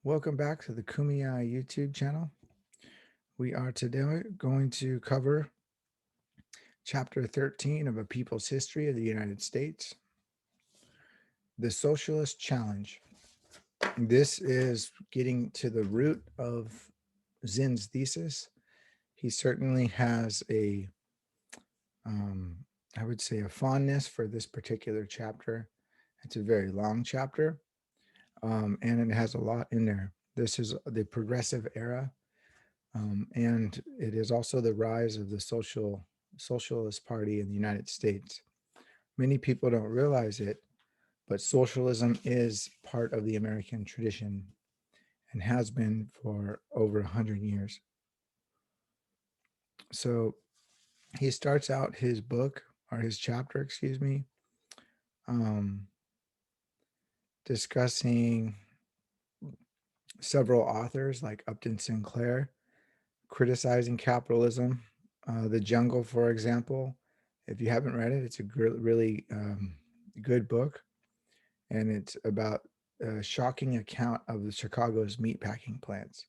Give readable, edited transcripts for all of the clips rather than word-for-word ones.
Welcome back to the Kumiai YouTube channel. We are today going to cover Chapter 13 of A People's History of the United States, the Socialist Challenge. This is getting to the root of Zinn's thesis. He certainly has um, I would say, a fondness for this particular chapter. It's a very long chapter, and it has a lot in there. This is the progressive era. And it is also the rise of the Socialist Party in the United States. Many people don't realize it, but socialism is part of the American tradition and has been for over 100 years. So he starts out his book, or his chapter, excuse me, um, discussing several authors like Upton Sinclair, criticizing capitalism. The Jungle, for example, if you haven't read it, it's a really good book, and it's about a shocking account of the Chicago's meatpacking plants.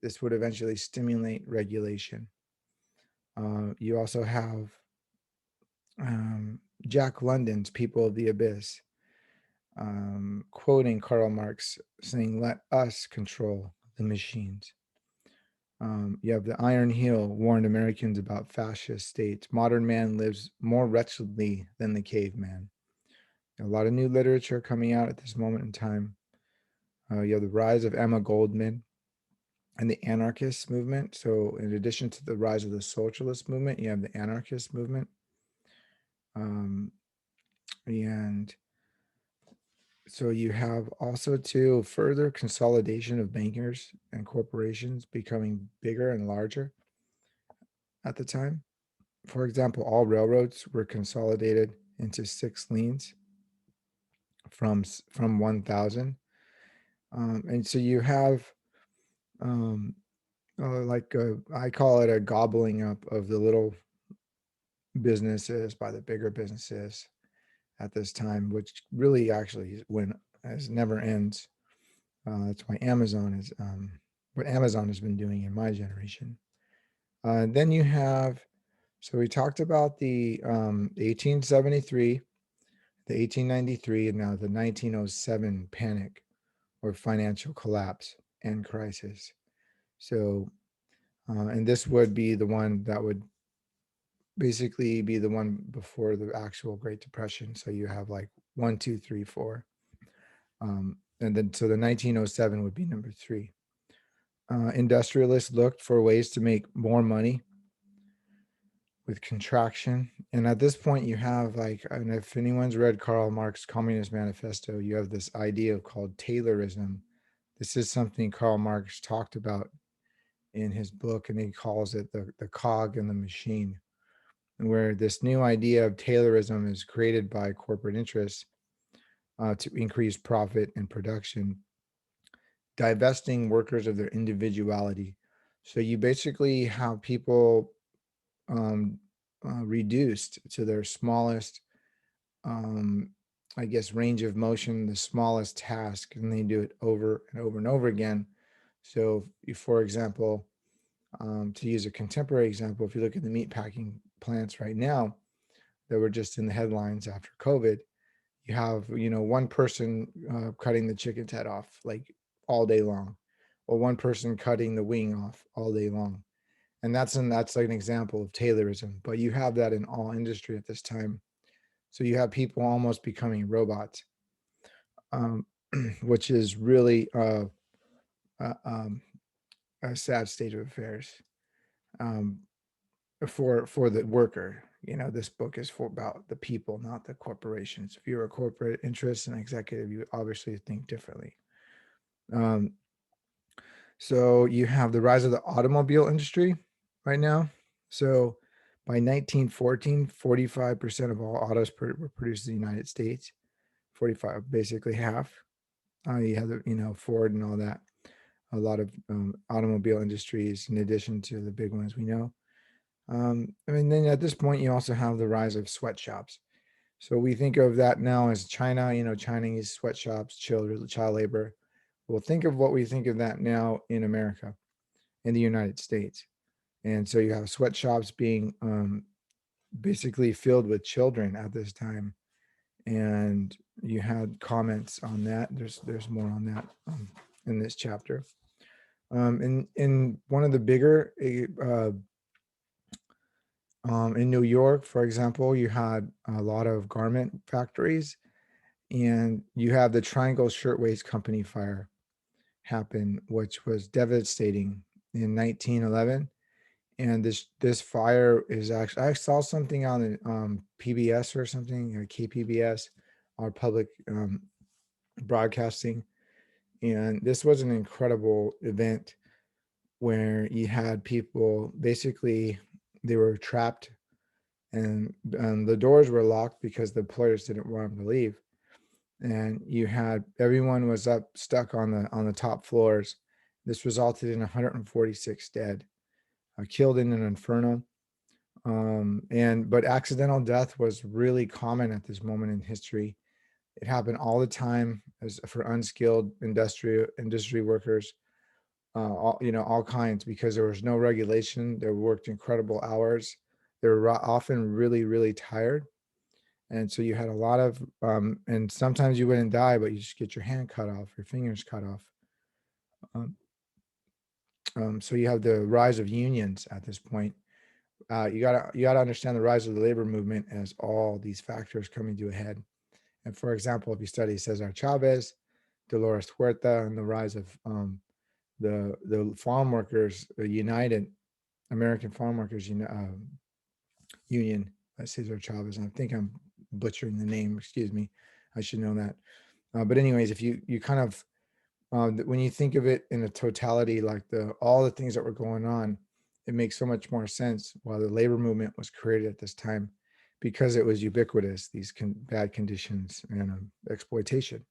This would eventually stimulate regulation. You also have Jack London's People of the Abyss, quoting Karl Marx, saying, "Let us control the machines." You have the Iron Heel warned Americans about fascist states. Modern man lives more wretchedly than the caveman. A lot of new literature coming out at this moment in time. You have the rise of Emma Goldman and the anarchist movement. So, in addition to the rise of the socialist movement, you have the anarchist movement. And so you have also to further consolidation of bankers and corporations becoming bigger and larger at the time. For example, all railroads were consolidated into 6 lanes from 1,000. And so you have I call it a gobbling up of the little businesses by the bigger businesses at this time, which really actually never ends. That's why Amazon is what Amazon has been doing in my generation. Then you have, so we talked about the 1873, the 1893, and now the 1907 panic or financial collapse and crisis. So, and this would be the one that would basically be the one before the actual Great Depression. So you have like 1, 2, 3, 4. And then so the 1907 would be number 3. Industrialists looked for ways to make more money with contraction. And at this point, you have and if anyone's read Karl Marx's Communist Manifesto, you have this idea called Taylorism. This is something Karl Marx talked about in his book, and he calls it the cog in the machine, where this new idea of Taylorism is created by corporate interests to increase profit and production, divesting workers of their individuality. So you basically have people reduced to their smallest, um, I guess, range of motion, the smallest task, and they do it over and over and over again. So, for example, to use a contemporary example, if you look at the meatpacking plants right now that were just in the headlines after COVID, you have one person cutting the chicken's head off like all day long, or one person cutting the wing off all day long. And that's like an example of Taylorism, but you have that in all industry at this time. So you have people almost becoming robots, um, which is really uh, um, a sad state of affairs um, for the worker. This book is for about the people, not the corporations. If you're a corporate interest and executive, you obviously think differently. Um, so you have the rise of the automobile industry right now. So by 1914, 45% of all autos were produced in the United States. 45, basically half. You have Ford and all that. A lot of automobile industries, in addition to the big ones we know. Then at this point, you also have the rise of sweatshops. So we think of that now as China, Chinese sweatshops, child labor. Well, think of what we think of that now in America, in the United States. And so you have sweatshops being basically filled with children at this time. And you had comments on that. There's more on that in this chapter. In one of the bigger in New York, for example, you had a lot of garment factories, and you have the Triangle Shirtwaist Company fire happen, which was devastating in 1911. And this fire is actually, I saw something on the PBS or something, KPBS, our public broadcasting, and this was an incredible event where you had people basically, they were trapped, and the doors were locked because the employers didn't want them to leave, and you had everyone was up stuck on the top floors. This resulted in 146 dead, killed in an inferno. But accidental death was really common at this moment in history. It happened all the time as for unskilled industry workers, all kinds, because there was no regulation. They worked incredible hours. They were often really, really tired. And so you had a lot of, and sometimes you wouldn't die, but you just get your hand cut off, your fingers cut off. Um, so you have the rise of unions at this point. You gotta understand the rise of the labor movement as all these factors coming to a head. And for example, if you study Cesar Chavez, Dolores Huerta, and the rise of the farm workers, United American Farm Workers Union, Cesar Chavez. I think I'm butchering the name. Excuse me. I should know that. But anyways, if you kind of when you think of it in a totality, like all the things that were going on, it makes so much more sense why the labor movement was created at this time, because it was ubiquitous, these bad conditions and exploitation.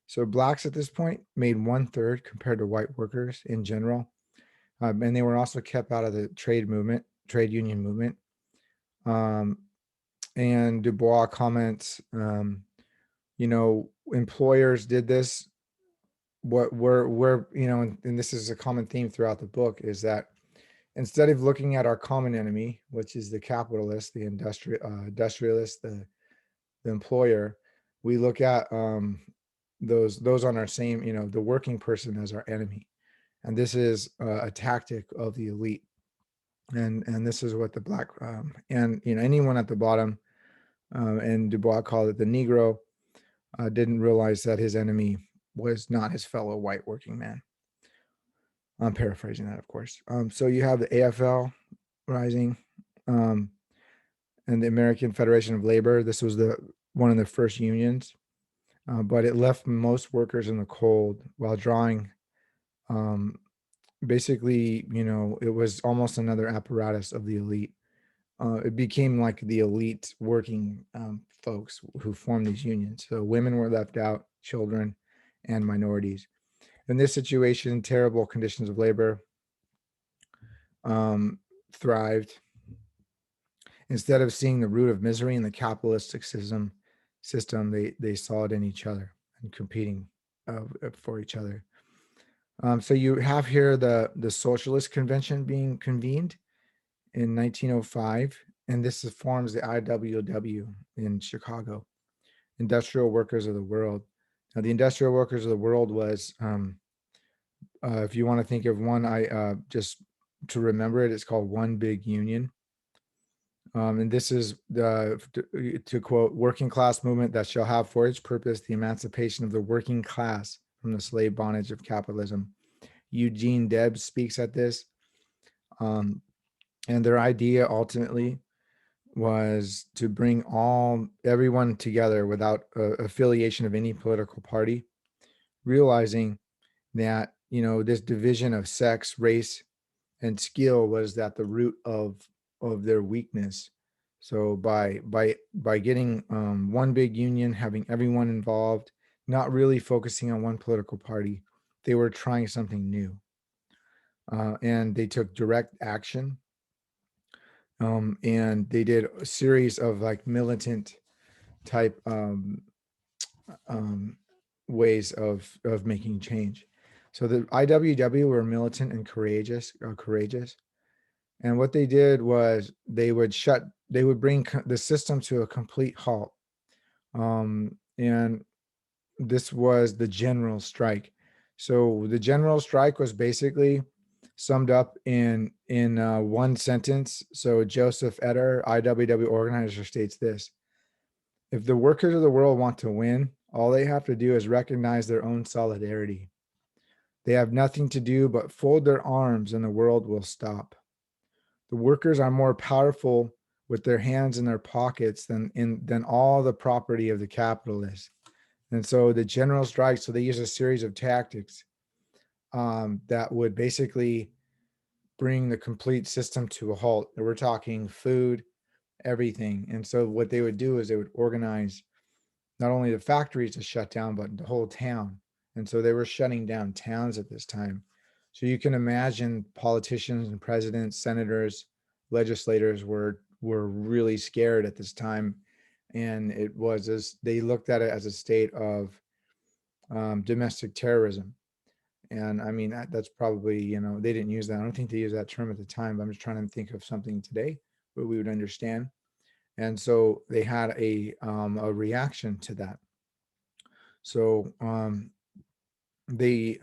So blacks at this point made 1/3 compared to white workers in general, and they were also kept out of the trade union movement. Um, and Du Bois comments, employers did this. What we're and this is a common theme throughout the book, is that instead of looking at our common enemy, which is the capitalist, the industrialist, the employer, we look at those on our same, the working person as our enemy. And this is a tactic of the elite. And this is what the black and anyone at the bottom, and Du Bois called it the Negro, didn't realize that his enemy was not his fellow white working man. I'm paraphrasing that, of course. So you have the AFL rising, and the American Federation of Labor. This was one of the first unions, but it left most workers in the cold while drawing. Basically, it was almost another apparatus of the elite. It became like the elite working folks who formed these unions. So women were left out, children, and minorities. In this situation, terrible conditions of labor thrived. Instead of seeing the root of misery in the capitalistic system, they saw it in each other and competing for each other. So you have here the Socialist Convention being convened in 1905, and this forms the IWW in Chicago, Industrial Workers of the World. Now, the Industrial Workers of the World was, if you want to think of one, just to remember it, it's called One Big Union. And this is to quote, working class movement that shall have for its purpose the emancipation of the working class from the slave bondage of capitalism. Eugene Debs speaks at this. And their idea ultimately was to bring everyone together without affiliation of any political party, realizing that, this division of sex, race, and skill was at the root of their weakness. So by getting one big union, having everyone involved, not really focusing on one political party, they were trying something new, and they took direct action. And they did a series of like militant type ways of making change. So the IWW were militant and courageous, and what they did was they would bring the system to a complete halt. And this was the general strike. So the general strike was basically summed up in one sentence. So Joseph Eder, IWW organizer, states this: if the workers of the world want to win, all they have to do is recognize their own solidarity. They have nothing to do but fold their arms and the world will stop. The workers are more powerful with their hands in their pockets than all the property of the capitalists. And so the general strike, so they use a series of tactics that would basically bring the complete system to a halt. We're talking food, everything. And so what they would do is they would organize not only the factories to shut down, but the whole town. And so they were shutting down towns at this time. So you can imagine politicians and presidents, senators, legislators were really scared at this time. And it was as they looked at it as a state of domestic terrorism. And I mean, that's probably, they didn't use that. I don't think they used that term at the time, but I'm just trying to think of something today where we would understand. And so they had a reaction to that. So the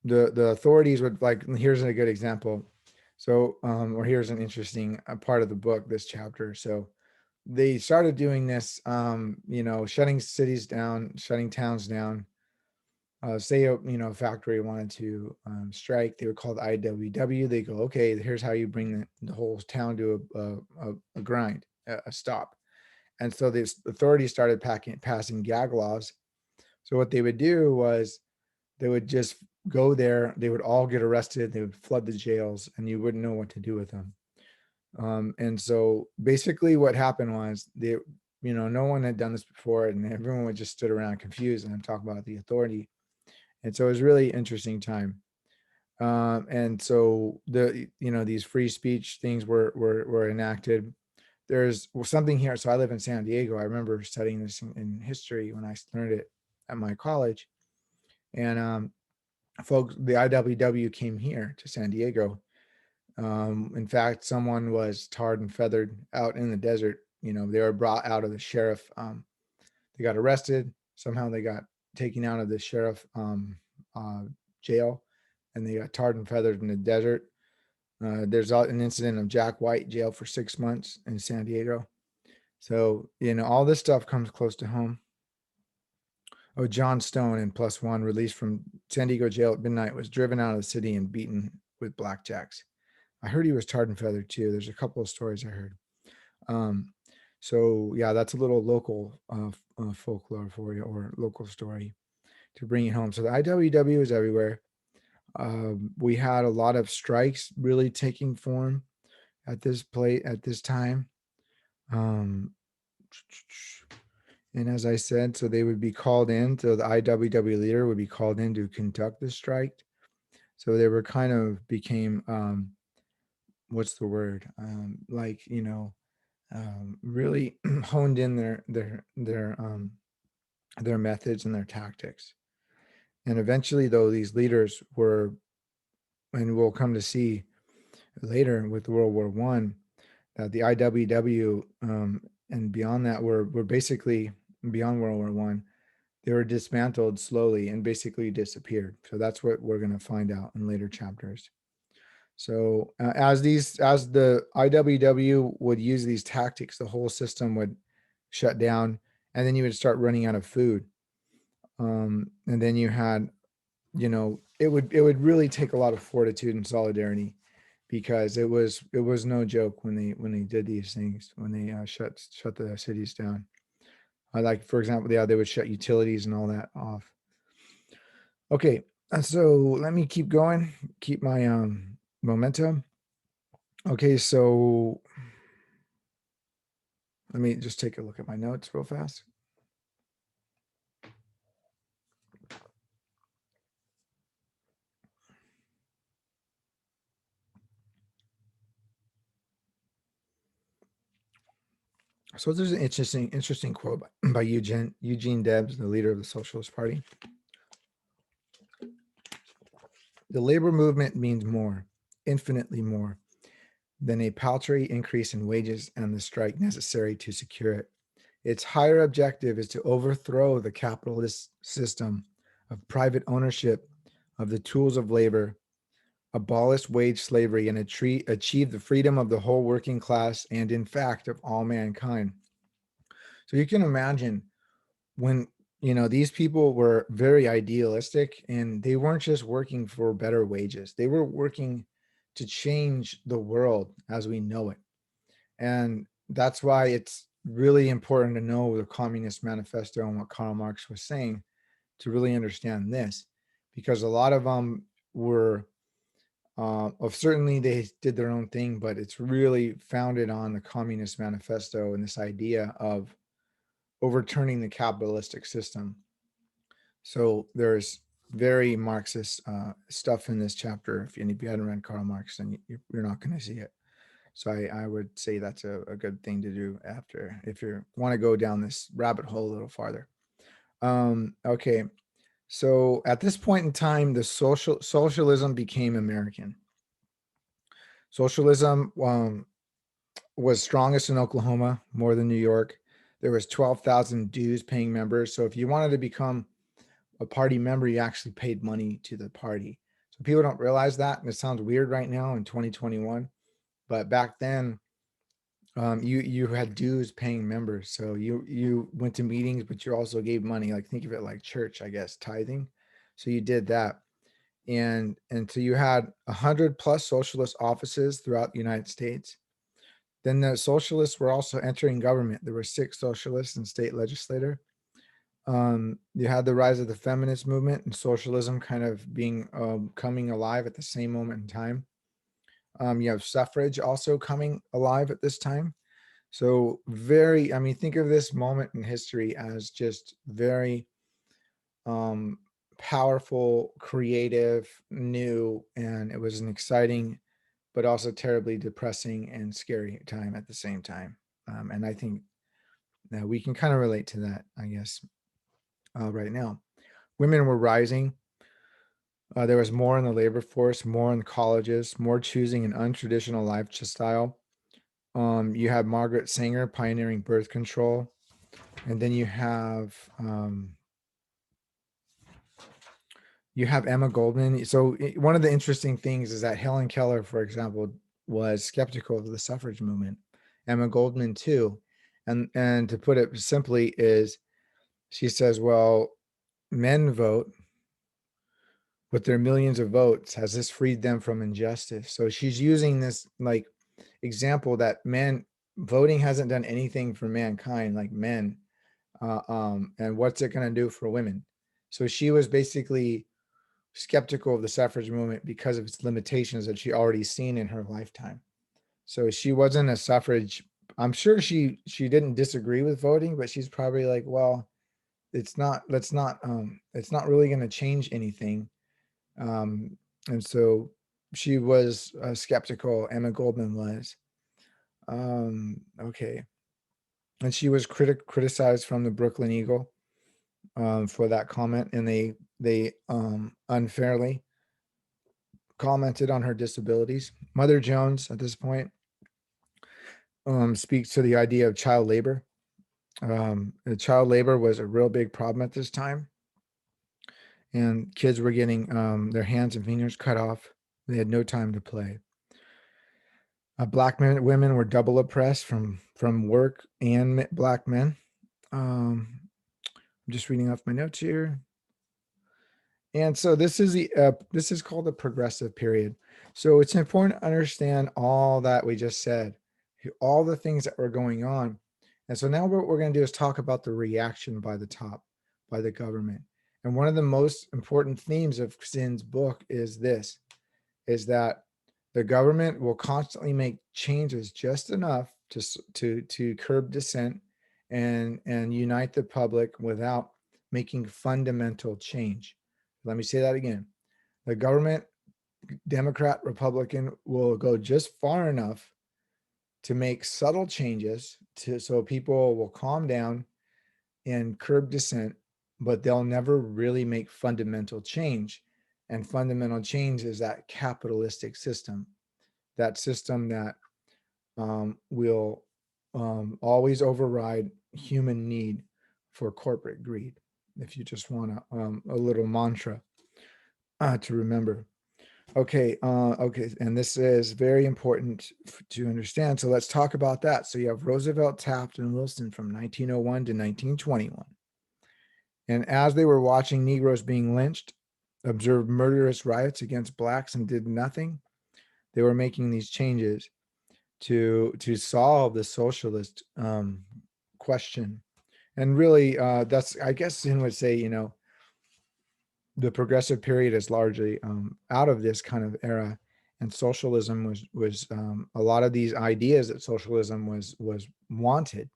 authorities would, like, here's a good example. So or here's an interesting part of the book, this chapter. So they started doing this, shutting cities down, shutting towns down. Say a factory wanted to strike, they would call the IWW. They go, okay, here's how you bring the whole town to a grind, a stop. And so the authorities started passing gag laws. So what they would do was they would just go there. They would all get arrested. They would flood the jails, and you wouldn't know what to do with them. And so basically, what happened was no one had done this before, and everyone would just stood around confused. And I'm talking about the authority. And so it was really interesting time. And so these free speech things were enacted. There's something here. So I live in San Diego. I remember studying this in history when I learned it at my college. And folks, the IWW came here to San Diego. In fact, someone was tarred and feathered out in the desert. They were brought out of the sheriff. They got arrested. Somehow they got taken out of the sheriff jail, and they got tarred and feathered in the desert. There's an incident of Jack White jailed for 6 months in San Diego. So, all this stuff comes close to home. Oh, John Stone in Plus One, released from San Diego jail at midnight, was driven out of the city and beaten with blackjacks. I heard he was tarred and feathered too. There's a couple of stories I heard. So yeah, that's a little local folklore for you, or local story to bring it home. So the IWW is everywhere. We had a lot of strikes really taking form at this time. And as I said, so they would be called in. So the IWW leader would be called in to conduct the strike. So they were kind of became what's the word? Really honed in their methods and their tactics. And eventually, though, these leaders were, and we'll come to see later with World War One, that the IWW and beyond that were basically beyond World War One. They were dismantled slowly and basically disappeared. So that's what we're going to find out in later chapters. So as the IWW would use these tactics, the whole system would shut down, and then you would start running out of food. And then you had, it would really take a lot of fortitude and solidarity, because it was no joke when they did these things, when they shut the cities down. Like, for example, they would shut utilities and all that off. Okay, so let me keep going, keep my momentum. Okay, so let me just take a look at my notes real fast. So there's an interesting quote by Eugene Debs, the leader of the Socialist Party. The labor movement means more, infinitely more, than a paltry increase in wages and the strike necessary to secure it. Its higher objective is to overthrow the capitalist system of private ownership of the tools of labor, abolish wage slavery, and achieve the freedom of the whole working class and, in fact, of all mankind. So you can imagine when these people were very idealistic, and they weren't just working for better wages. They were working to change the world as we know it. And that's why it's really important to know the Communist Manifesto and what Karl Marx was saying to really understand this, because a lot of them were certainly they did their own thing, but it's really founded on the Communist Manifesto and this idea of overturning the capitalistic system. So there's very Marxist stuff in this chapter. If you hadn't read Karl Marx, then you're not going to see it. So I would say that's a good thing to do after, if you want to go down this rabbit hole a little farther. Okay, so at this point in time, the socialism became American. Socialism was strongest in Oklahoma, more than New York. There was 12,000 dues paying members. So if you wanted to become a party member, you actually paid money to the party. So people don't realize that, and it sounds weird right now in 2021, but back then, you had dues paying members. So you went to meetings, but you also gave money. Like, think of it like church, I guess, tithing. So you did that, and so you had 100 plus socialist offices throughout the United States. Then the socialists were also entering government. There were 6 socialists and state legislator. You had the rise of the feminist movement and socialism kind of being coming alive at the same moment in time. You have suffrage also coming alive at this time. So think of this moment in history as just very powerful, creative, new, and it was an exciting, but also terribly depressing and scary time at the same time. And I think that we can kind of relate to that, I guess, right now. Women were rising. There was more in the labor force, more in colleges, more choosing an untraditional lifestyle. You had Margaret Sanger pioneering birth control, and then you have Emma Goldman. So one of the interesting things is that Helen Keller, for example, was skeptical of the suffrage movement. Emma Goldman too, and to put it simply, is she says, well, men vote with their millions of votes. Has this freed them from injustice? So she's using this like example that men voting hasn't done anything for mankind, like men, and what's it going to do for women? So she was basically skeptical of the suffrage movement because of its limitations that she already seen in her lifetime. So she wasn't a suffrage. I'm sure she didn't disagree with voting, but she's probably like, well, it's not really going to change anything. And so she was skeptical. Emma Goldman was. Okay. And she was criticized from the Brooklyn Eagle for that comment, and they unfairly commented on her disabilities. Mother Jones, at this point, speaks to the idea of child labor. The child labor was a real big problem at this time, and kids were getting their hands and fingers cut off. They had no time to play. Black women were double oppressed from work and black men. I'm just reading off my notes here. And so this is called the progressive period. So it's important to understand all that we just said, all the things that were going on. And so now what we're going to do is talk about the reaction by the top, by the government. And one of the most important themes of Zinn's book is this, is that the government will constantly make changes just enough to curb dissent and unite the public without making fundamental change. Let me say that again. The government, Democrat, Republican, will go just far enough to make subtle changes so people will calm down and curb dissent, but they'll never really make fundamental change. And fundamental change is that capitalistic system, that system that will always override human need for corporate greed. If you just want a little mantra to remember. Okay, and this is very important to understand. So let's talk about that. So you have Roosevelt, Taft, and Wilson from 1901 to 1921. And as they were watching Negroes being lynched, observed murderous riots against blacks, and did nothing, they were making these changes to solve the socialist question. And really, that's, I guess Zinn would say, the progressive period is largely out of this kind of era, and socialism was a lot of these ideas that socialism was wanted.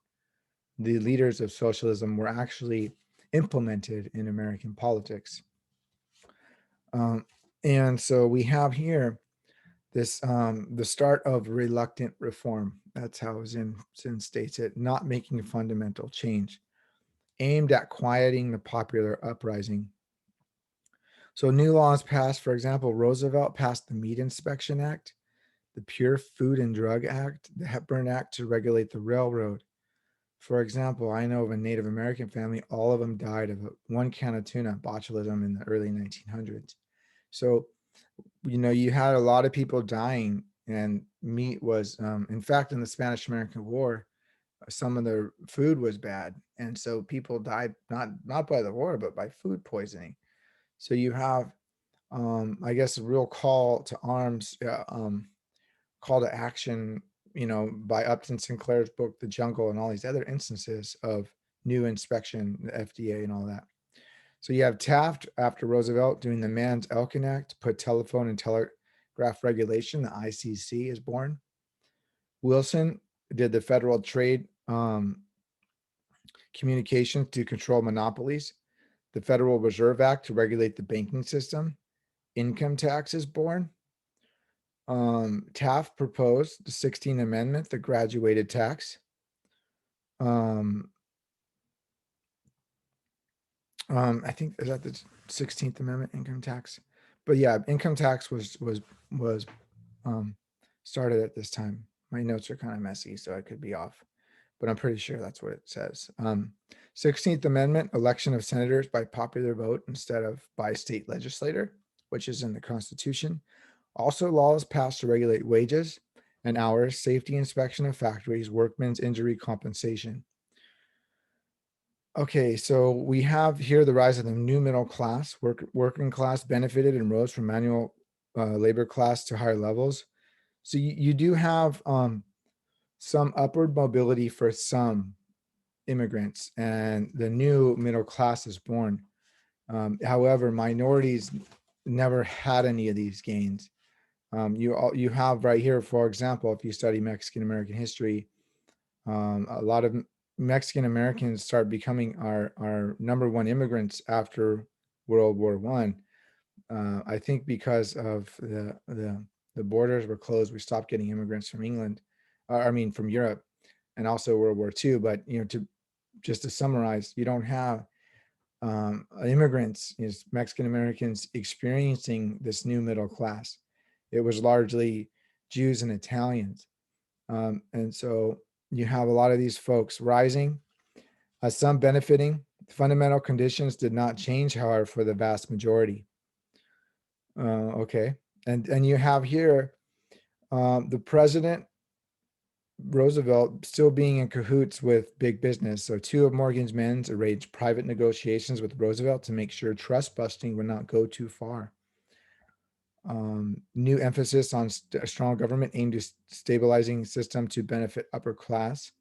The leaders of socialism were actually implemented in American politics, and so we have here this the start of reluctant reform. That's how Zinn states it, not making a fundamental change, aimed at quieting the popular uprising. So new laws passed. For example, Roosevelt passed the Meat Inspection Act, the Pure Food and Drug Act, the Hepburn Act to regulate the railroad. For example, I know of a Native American family, all of them died of one can of tuna botulism in the early 1900s. So, you had a lot of people dying, and meat was, in fact, in the Spanish American War, some of their food was bad. And so people died not by the war, but by food poisoning. So you have, I guess, a real call to arms, call to action, by Upton Sinclair's book, The Jungle, and all these other instances of new inspection, the FDA and all that. So you have Taft after Roosevelt doing the Mans-Elkin Act, put telephone and telegraph regulation, the ICC is born. Wilson did the Federal Trade Communications to control monopolies, the Federal Reserve Act to regulate the banking system. Income tax is born. Taft proposed the 16th Amendment, the graduated tax. I think, is that the 16th Amendment, income tax? But yeah, income tax was started at this time. My notes are kind of messy, so I could be off, but I'm pretty sure that's what it says. 16th Amendment, election of senators by popular vote instead of by state legislator, which is in the Constitution. Also, laws passed to regulate wages and hours, safety inspection of factories, workmen's injury compensation. Okay, so we have here the rise of the new middle class. Working class benefited and rose from manual labor class to higher levels. So you do have some upward mobility for some immigrants, and the new middle class is born. However, minorities never had any of these gains. You have right here, for example, if you study Mexican American history, a lot of Mexican Americans start becoming our number one immigrants after World War I. I think because of the borders were closed, we stopped getting immigrants from England, from Europe, and also World War II. But just to summarize, you don't have immigrants, Mexican Americans experiencing this new middle class. It was largely Jews and Italians, and so you have a lot of these folks rising, some benefiting. Fundamental conditions did not change, however, for the vast majority. Okay, and you have here the president Roosevelt still being in cahoots with big business. So two of Morgan's men arranged private negotiations with Roosevelt to make sure trust busting would not go too far. New emphasis on a strong government aimed at stabilizing system to benefit upper class.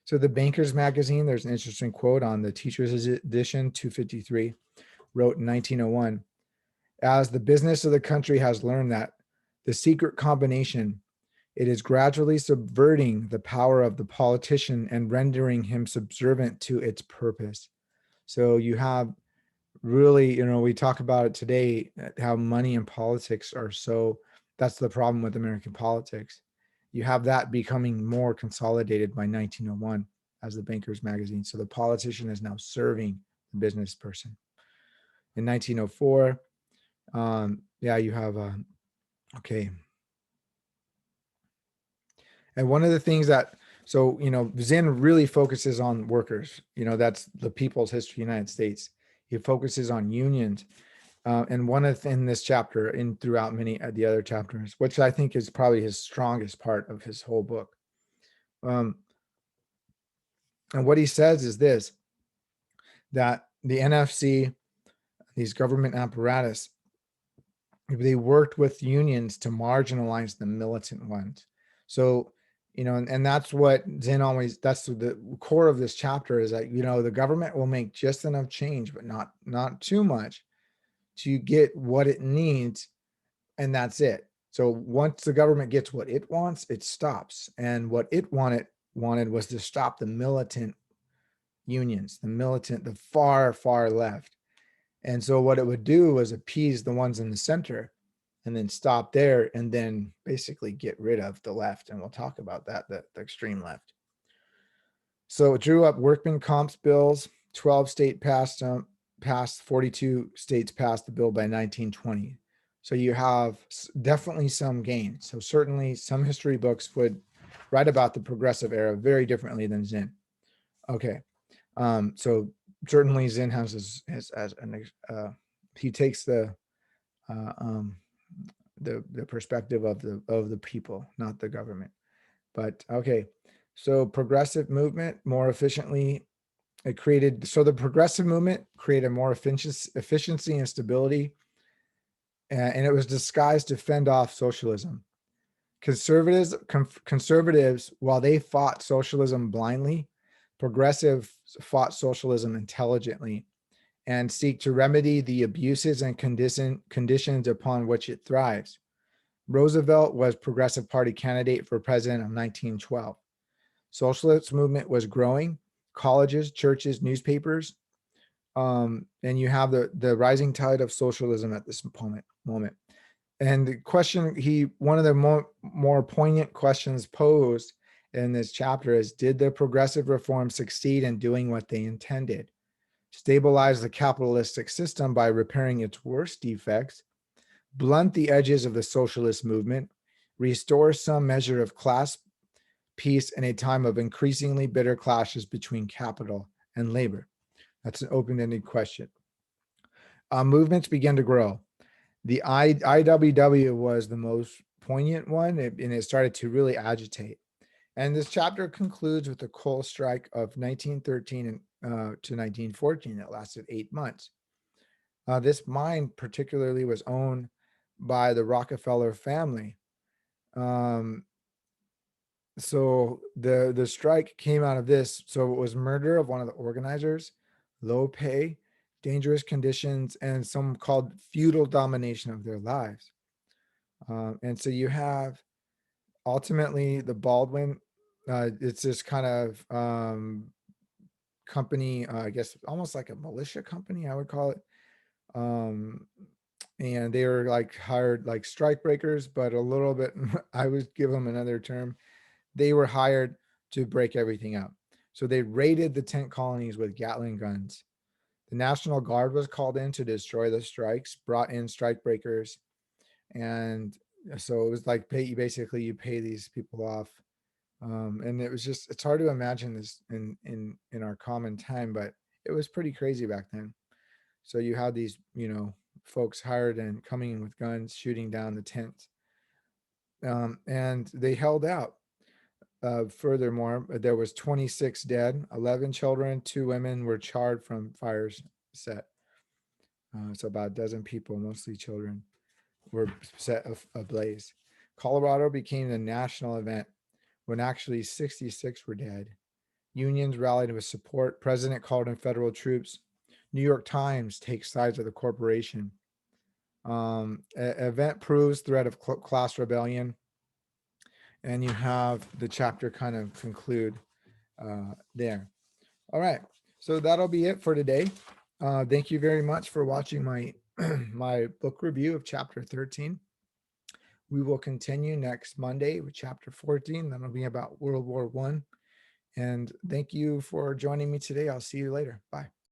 So the Bankers magazine, there's an interesting quote on the Teacher's Edition 253, wrote in 1901, as the business of the country has learned that the secret combination, it is gradually subverting the power of the politician and rendering him subservient to its purpose. So you have really, we talk about it today, how money and politics are so, that's the problem with American politics. you have that becoming more consolidated by 1901 as the Banker's Magazine. So the politician is now serving the business person. In 1904, you have, okay. And one of the things that, so, Zinn really focuses on workers. That's the people's history of the United States. He focuses on unions. And one of in this chapter, and throughout many of the other chapters, which I think is probably his strongest part of his whole book. And what he says is this, that the NFC, these government apparatus, they worked with unions to marginalize the militant ones. So, and that's what Zinn always, that's the core of this chapter, is that, the government will make just enough change, but not too much to get what it needs. And that's it. So once the government gets what it wants, it stops. And what it wanted was to stop the militant unions, the far, far left. And so what it would do was appease the ones in the center and then stop there and then basically get rid of the left. And we'll talk about that, the extreme left. So it drew up workman comps bills. 12 states passed, 42 states passed the bill by 1920. So you have definitely some gains. So certainly some history books would write about the progressive era very differently than Zinn. Okay. So certainly Zinn has he takes the perspective of the people, not the government. But okay, so progressive movement more efficiently. The progressive movement created more efficiency and stability, and it was disguised to fend off socialism. Conservatives, while they fought socialism blindly, progressives fought socialism intelligently and seek to remedy the abuses and conditions upon which it thrives. Roosevelt was Progressive Party candidate for president of 1912. Socialist movement was growing. Colleges, churches, newspapers, and you have the rising tide of socialism at this moment. And the question, one of the more poignant questions posed in this chapter is, did the progressive reform succeed in doing what they intended? Stabilize the capitalistic system by repairing its worst defects, blunt the edges of the socialist movement, restore some measure of class peace in a time of increasingly bitter clashes between capital and labor? That's an open-ended question. Movements began to grow. The IWW was the most poignant one, and it started to really agitate. And this chapter concludes with the coal strike of 1913 to 1914 that lasted 8 months. This mine particularly was owned by the Rockefeller family. So the strike came out of this. So it was murder of one of the organizers, low pay, dangerous conditions, and some called feudal domination of their lives. And so you have ultimately the Baldwin. It's this kind of company, I guess almost like a militia company, I would call it. And they were like hired like strike breakers, but a little bit, I would give them another term. They were hired to break everything up. So they raided the tent colonies with Gatling guns. The National Guard was called in to destroy the strikes, brought in strike breakers. And so it was like you pay these people off. And it was just, it's hard to imagine this in our common time, but it was pretty crazy back then. So you had these, folks hired and coming in with guns, shooting down the tents. And they held out. Furthermore, there was 26 dead, 11 children, 2 women were charred from fires set. So about a dozen people, mostly children, were set ablaze. Colorado became the national event when actually 66 were dead. Unions rallied with support. President called in federal troops. New York Times takes sides with the corporation. Event proves threat of class rebellion. And you have the chapter kind of conclude there. All right. So that'll be it for today. Thank you very much for watching my my book review of chapter 13. We will continue next Monday with chapter 14. That'll be about World War I. And thank you for joining me today. I'll see you later. Bye.